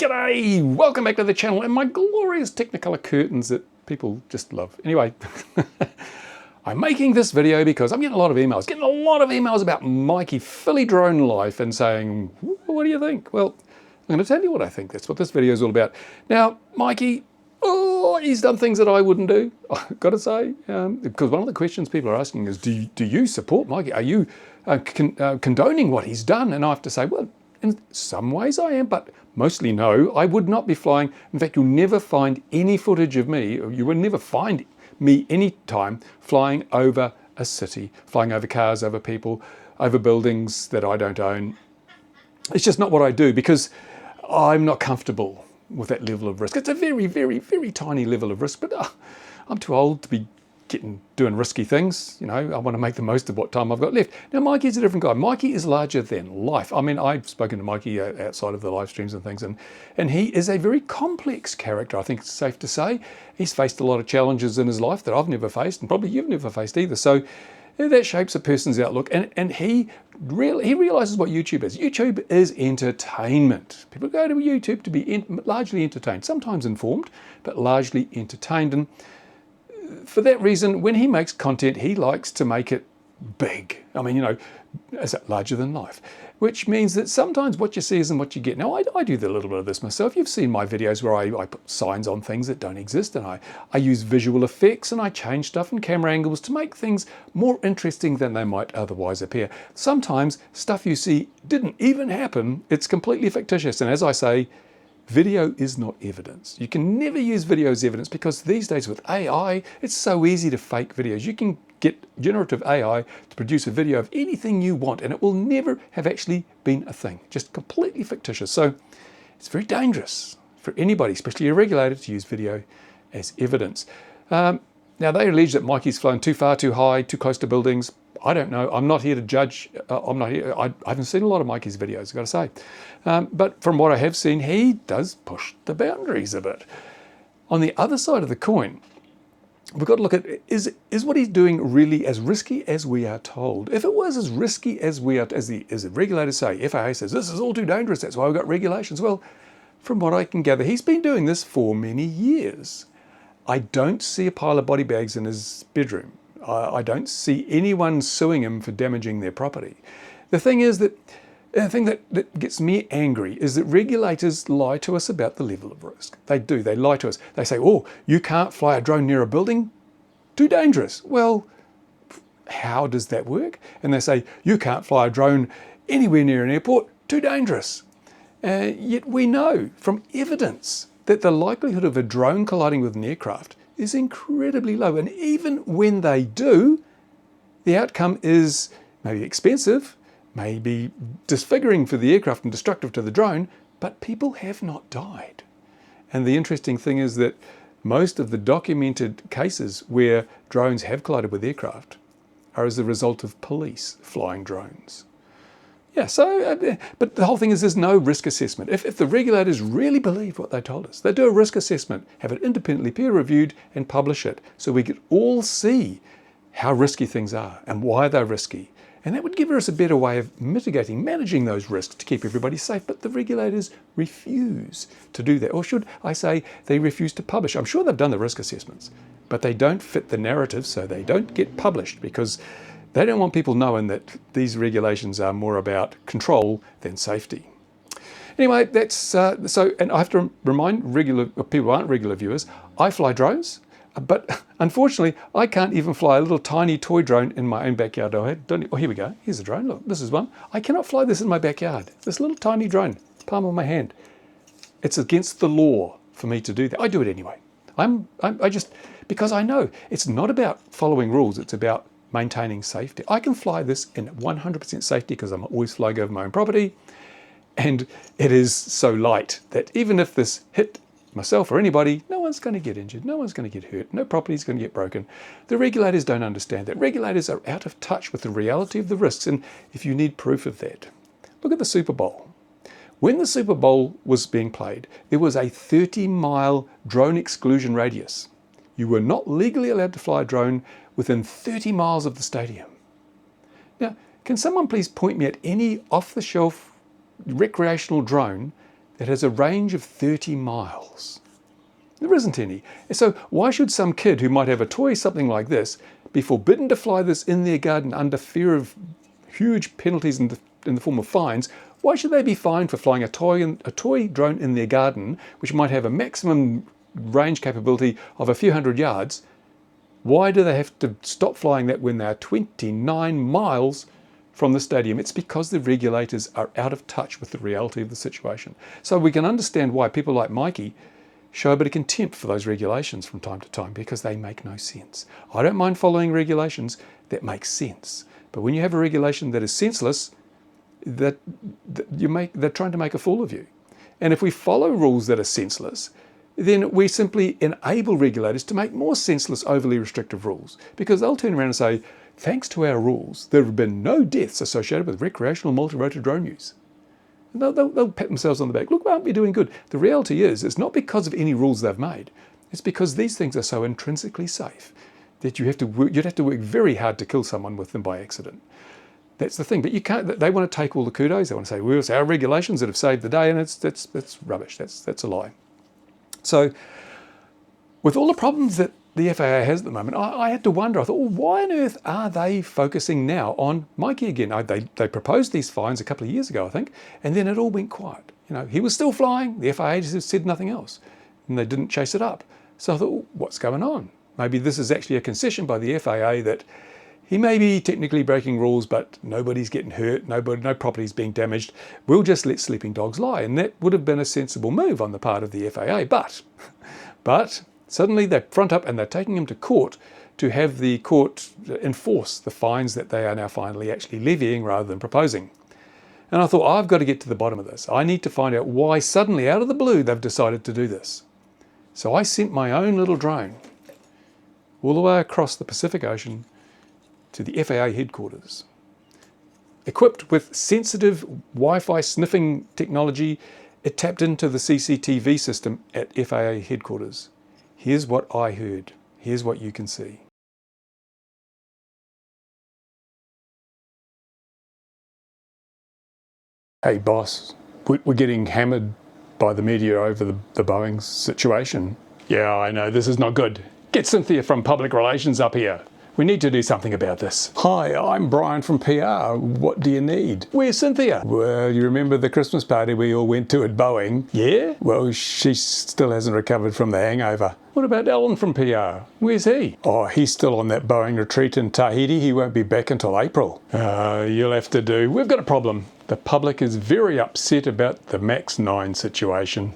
G'day! Welcome back to the channel and my glorious Technicolor curtains that people just love. Anyway, I'm making this video because I'm getting a lot of emails, about Mikey PhilyDroneLife and saying, what do you think? Well, I'm going to tell you what I think. That's what this video is all about. Now, Mikey, he's done things that I wouldn't do, I've got to say, because one of the questions people are asking is, do you support Mikey? Are you condoning what he's done? And I have to say, well, in some ways I am, but mostly no. I would not be flying. In fact, you'll never find any footage of me, or you will never find me any time flying over a city, flying over cars, over people, over buildings that I don't own. It's just not what I do because I'm not comfortable with that level of risk. It's a very, very, very tiny level of risk, but I'm too old to be doing risky things. You know, I want to make the most of what time I've got left. Now, Mikey's a different guy. Mikey is larger than life. I mean, I've spoken to Mikey outside of the live streams and things, and he is a very complex character, I think it's safe to say. He's faced a lot of challenges in his life that I've never faced, and probably you've never faced either. So that shapes a person's outlook, and he realizes what YouTube is. YouTube is entertainment. People go to YouTube to be largely entertained, sometimes informed, but largely entertained. And for that reason, when he makes content, he likes to make it big. I mean, you know, is it larger than life? Which means that sometimes what you see isn't what you get. Now, I do a little bit of this myself. You've seen my videos where I put signs on things that don't exist, and I use visual effects, and I change stuff and camera angles to make things more interesting than they might otherwise appear. Sometimes stuff you see didn't even happen. It's completely fictitious. And as I say, video is not evidence. You can never use video as evidence because these days with AI, it's so easy to fake videos. You can get generative AI to produce a video of anything you want and it will never have actually been a thing, just completely fictitious. So it's very dangerous for anybody, especially a regulator, to use video as evidence. Now they allege that Mikey's flown too far, too high, too close to buildings. I don't know. I'm not here to judge. I haven't seen a lot of Mikey's videos, I've got to say. But from what I have seen, he does push the boundaries a bit. On the other side of the coin, we've got to look at, is what he's doing really as risky as we are told? If it was as risky as as the regulators say, FAA says, this is all too dangerous, that's why we've got regulations. Well, from what I can gather, he's been doing this for many years. I don't see a pile of body bags in his bedroom. I don't see anyone suing him for damaging their property. The thing is that, the thing that gets me angry is that regulators lie to us about the level of risk. They do, they lie to us. They say, oh, you can't fly a drone near a building? Too dangerous. Well, how does that work? And they say, you can't fly a drone anywhere near an airport? Too dangerous. Yet we know from evidence that the likelihood of a drone colliding with an aircraft is incredibly low. And even when they do, the outcome is maybe expensive, maybe disfiguring for the aircraft and destructive to the drone, but people have not died. And the interesting thing is that most of the documented cases where drones have collided with aircraft are as a result of police flying drones. Yeah, so, but the whole thing is there's no risk assessment. If the regulators really believe what they told us, they do a risk assessment, have it independently peer-reviewed and publish it so we could all see how risky things are and why they're risky. And that would give us a better way of mitigating, managing those risks to keep everybody safe. But the regulators refuse to do that. Or should I say, they refuse to publish. I'm sure they've done the risk assessments, but they don't fit the narrative, so they don't get published because they don't want people knowing that these regulations are more about control than safety. Anyway, that's so, and I have to remind people who aren't regular viewers, I fly drones, but unfortunately, I can't even fly a little tiny toy drone in my own backyard. Oh, here we go. Here's a drone. Look, this is one. I cannot fly this in my backyard. This little tiny drone, palm of my hand. It's against the law for me to do that. I do it anyway. I just, because I know it's not about following rules. It's about maintaining safety. I can fly this in 100% safety because I'm always flying over my own property, and it is so light that even if this hit myself or anybody, no one's going to get injured, no one's going to get hurt, no property's going to get broken. The regulators don't understand that. Regulators are out of touch with the reality of the risks, and if you need proof of that, look at the Super Bowl. When the Super Bowl was being played, there was a 30-mile drone exclusion radius. You were not legally allowed to fly a drone within 30 miles of the stadium. Now, can someone please point me at any off-the-shelf recreational drone that has a range of 30 miles. There isn't any. So why should some kid who might have a toy something like this be forbidden to fly this in their garden under fear of huge penalties in the form of fines? Why should they be fined for flying a toy drone in their garden, which might have a maximum range capability of a few hundred yards? Why do they have to stop flying that when they are 29 miles from the stadium? It's because the regulators are out of touch with the reality of the situation. So we can understand why people like Mikey show a bit of contempt for those regulations from time to time, because they make no sense. I don't mind following regulations that make sense. But when you have a regulation that is senseless, they're trying to make a fool of you. And if we follow rules that are senseless, then we simply enable regulators to make more senseless, overly restrictive rules, because they'll turn around and say, thanks to our rules, there have been no deaths associated with recreational multi-rotor drone use. And they'll pat themselves on the back. Look, aren't we doing good? The reality is, it's not because of any rules they've made. It's because these things are so intrinsically safe that you'd have to work very hard to kill someone with them by accident. That's the thing. But you can't. They want to take all the kudos. They want to say, well, it's our regulations that have saved the day, and that's rubbish. That's a lie. So, with all the problems that the FAA has at the moment, I had to wonder. I thought, well, why on earth are they focusing now on Mikey again? They proposed these fines a couple of years ago, I think, and then it all went quiet. You know, he was still flying. The FAA just said nothing else, and they didn't chase it up. So I thought, well, what's going on? Maybe this is actually a concession by the FAA that he may be technically breaking rules, but nobody's getting hurt, no property's being damaged. We'll just let sleeping dogs lie. And that would have been a sensible move on the part of the FAA. But suddenly they front up and they're taking him to court to have the court enforce the fines that they are now finally actually levying rather than proposing. And I thought, I've got to get to the bottom of this. I need to find out why suddenly, out of the blue, they've decided to do this. So I sent my own little drone all the way across the Pacific Ocean to the FAA headquarters. Equipped with sensitive Wi-Fi sniffing technology, it tapped into the CCTV system at FAA headquarters. Here's what I heard. Here's what you can see. Hey boss, we're getting hammered by the media over the Boeing situation. Yeah, I know, this is not good. Get Cynthia from Public Relations up here. We need to do something about this. Hi, I'm Brian from PR. What do you need? Where's Cynthia? Well, you remember the Christmas party we all went to at Boeing? Yeah? Well, she still hasn't recovered from the hangover. What about Alan from PR? Where's he? Oh, he's still on that Boeing retreat in Tahiti. He won't be back until April. You'll have to do. We've got a problem. The public is very upset about the MAX 9 situation.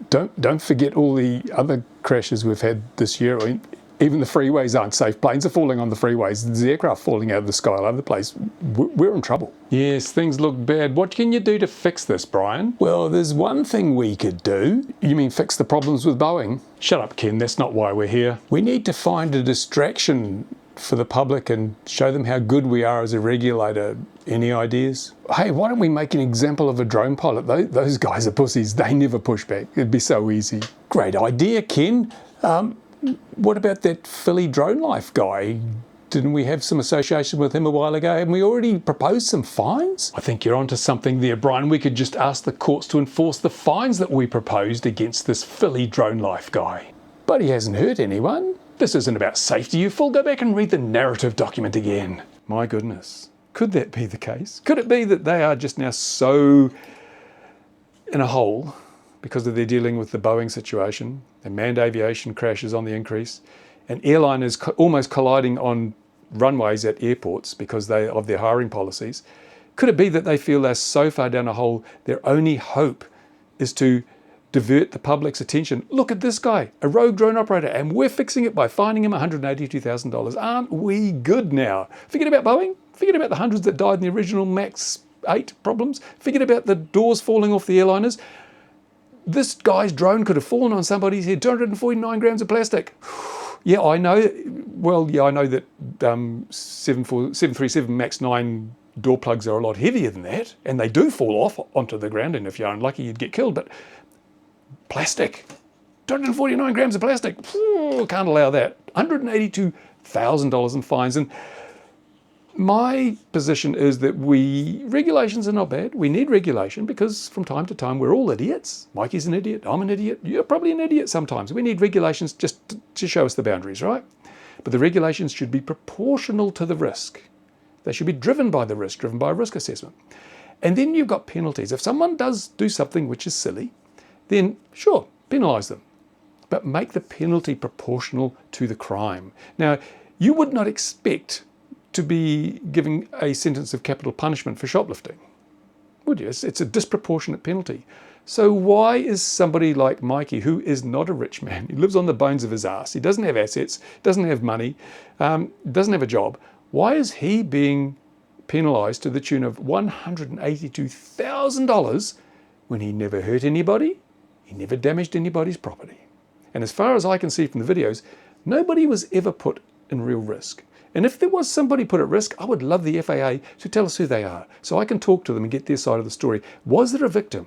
Don't forget all the other crashes we've had this year. I mean, even the freeways aren't safe. Planes are falling on the freeways. There's aircraft falling out of the sky all over the place. We're in trouble. Yes, things look bad. What can you do to fix this, Brian? Well, there's one thing we could do. You mean fix the problems with Boeing? Shut up, Ken. That's not why we're here. We need to find a distraction for the public and show them how good we are as a regulator. Any ideas? Hey, why don't we make an example of a drone pilot? Those guys are pussies. They never push back. It'd be so easy. Great idea, Ken. What about that PhilyDroneLife guy? Didn't we have some association with him a while ago? Haven't we already proposed some fines? I think you're onto something there, Brian. We could just ask the courts to enforce the fines that we proposed against this PhilyDroneLife guy. But he hasn't hurt anyone. This isn't about safety, you fool. Go back and read the narrative document again. My goodness. Could that be the case? Could it be that they are just now so in a hole because of their dealing with the Boeing situation, and manned aviation crashes on the increase, and airliners almost colliding on runways at airports because of their hiring policies? Could it be that they feel they're so far down a hole, their only hope is to divert the public's attention? Look at this guy, a rogue drone operator, and we're fixing it by fining him $182,000. Aren't we good now? Forget about Boeing. Forget about the hundreds that died in the original MAX 8 problems. Forget about the doors falling off the airliners. This guy's drone could have fallen on somebody's head. 249 grams of plastic. Yeah, I know. Well, yeah, I know that 737 MAX 9 door plugs are a lot heavier than that, and they do fall off onto the ground, and if you're unlucky, you'd get killed. But plastic, 249 grams of plastic. Can't allow that. $182,000 in fines. And My position is that regulations are not bad. We need regulation because from time to time we're all idiots. Mikey's an idiot. I'm an idiot. You're probably an idiot sometimes. We need regulations just to show us the boundaries, right? But the regulations should be proportional to the risk. They should be driven by the risk, driven by a risk assessment. And then you've got penalties. If someone does do something which is silly, then sure, penalise them. But make the penalty proportional to the crime. Now, you would not expect to be giving a sentence of capital punishment for shoplifting, would you? It's a disproportionate penalty. So why is somebody like Mikey, who is not a rich man, he lives on the bones of his ass, he doesn't have assets, doesn't have money, doesn't have a job, why is he being penalised to the tune of $182,000 when he never hurt anybody, he never damaged anybody's property? And as far as I can see from the videos, nobody was ever put in real risk. And if there was somebody put at risk, I would love the FAA to tell us who they are so I can talk to them and get their side of the story. Was there a victim?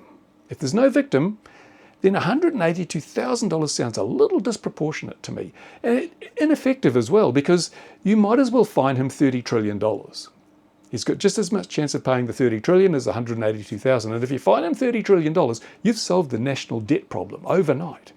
If there's no victim, then $182,000 sounds a little disproportionate to me. And ineffective as well, because you might as well fine him $30 trillion. He's got just as much chance of paying the $30 trillion as $182,000. And if you fine him $30 trillion, you've solved the national debt problem overnight.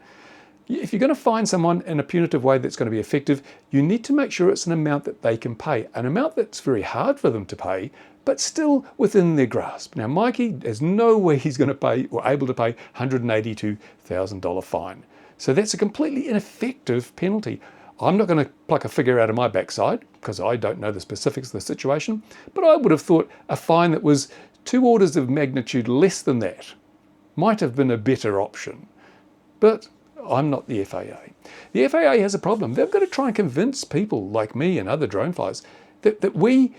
If you're going to fine someone in a punitive way that's going to be effective, you need to make sure it's an amount that they can pay, an amount that's very hard for them to pay, but still within their grasp. Now, Mikey, there's no way he's going to pay or able to pay $182,000 fine. So that's a completely ineffective penalty. I'm not going to pluck a figure out of my backside because I don't know the specifics of the situation, but I would have thought a fine that was 2 orders of magnitude less than that might have been a better option. But I'm not the FAA. The FAA has a problem. They've got to try and convince people like me and other drone flyers that we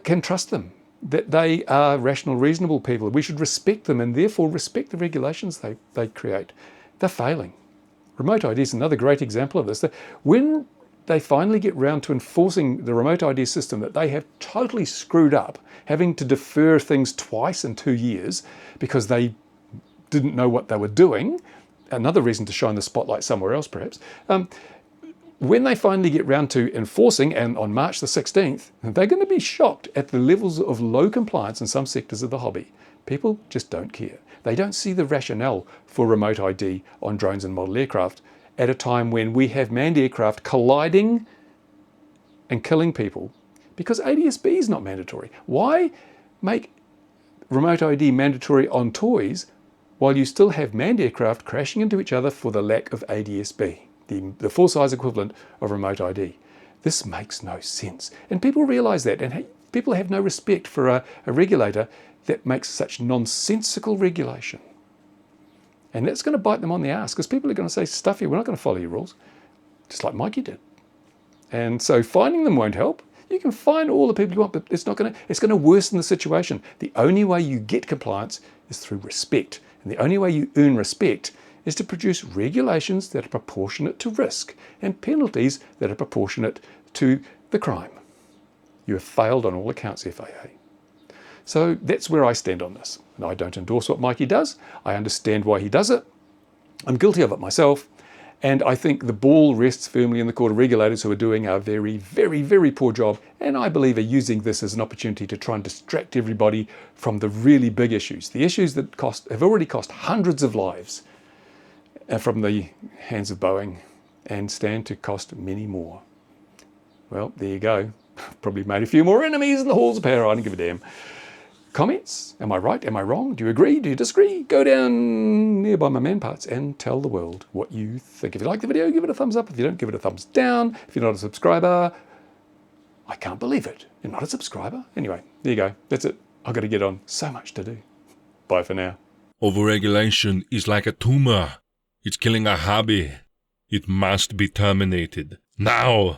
can trust them, that they are rational, reasonable people. We should respect them and therefore respect the regulations they create. They're failing. Remote ID is another great example of this. When they finally get round to enforcing the remote ID system that they have totally screwed up, having to defer things twice in 2 years because they didn't know what they were doing, another reason to shine the spotlight somewhere else perhaps, when they finally get round to enforcing, and on March the 16th, they're going to be shocked at the levels of low compliance in some sectors of the hobby. People just don't care. They don't see the rationale for remote ID on drones and model aircraft at a time when we have manned aircraft colliding and killing people because ADS-B is not mandatory. Why make remote ID mandatory on toys while you still have manned aircraft crashing into each other for the lack of ADS-B, the full-size equivalent of remote ID? This makes no sense. And people realize that, and people have no respect for a regulator that makes such nonsensical regulation. And that's going to bite them on the ass because people are going to say, stuff you, we're not going to follow your rules, just like Mikey did. And so fining them won't help. You can fine all the people you want, but it's going to worsen the situation. The only way you get compliance is through respect. And the only way you earn respect is to produce regulations that are proportionate to risk and penalties that are proportionate to the crime. You have failed on all accounts, FAA. So that's where I stand on this. And I don't endorse what Mikey does. I understand why he does it. I'm guilty of it myself. And I think the ball rests firmly in the court of regulators who are doing a very, very, very poor job. And I believe are using this as an opportunity to try and distract everybody from the really big issues. The issues that have already cost hundreds of lives from the hands of Boeing and stand to cost many more. Well, there you go. Probably made a few more enemies in the halls of power. I don't give a damn. Comments? Am I right? Am I wrong? Do you agree? Do you disagree? Go down nearby my man parts and tell the world what you think. If you like the video, give it a thumbs up. If you don't, give it a thumbs down. If you're not a subscriber, I can't believe it. You're not a subscriber? Anyway, there you go. That's it. I've got to get on. So much to do. Bye for now. Overregulation is like a tumor. It's killing our hobby. It must be terminated. Now!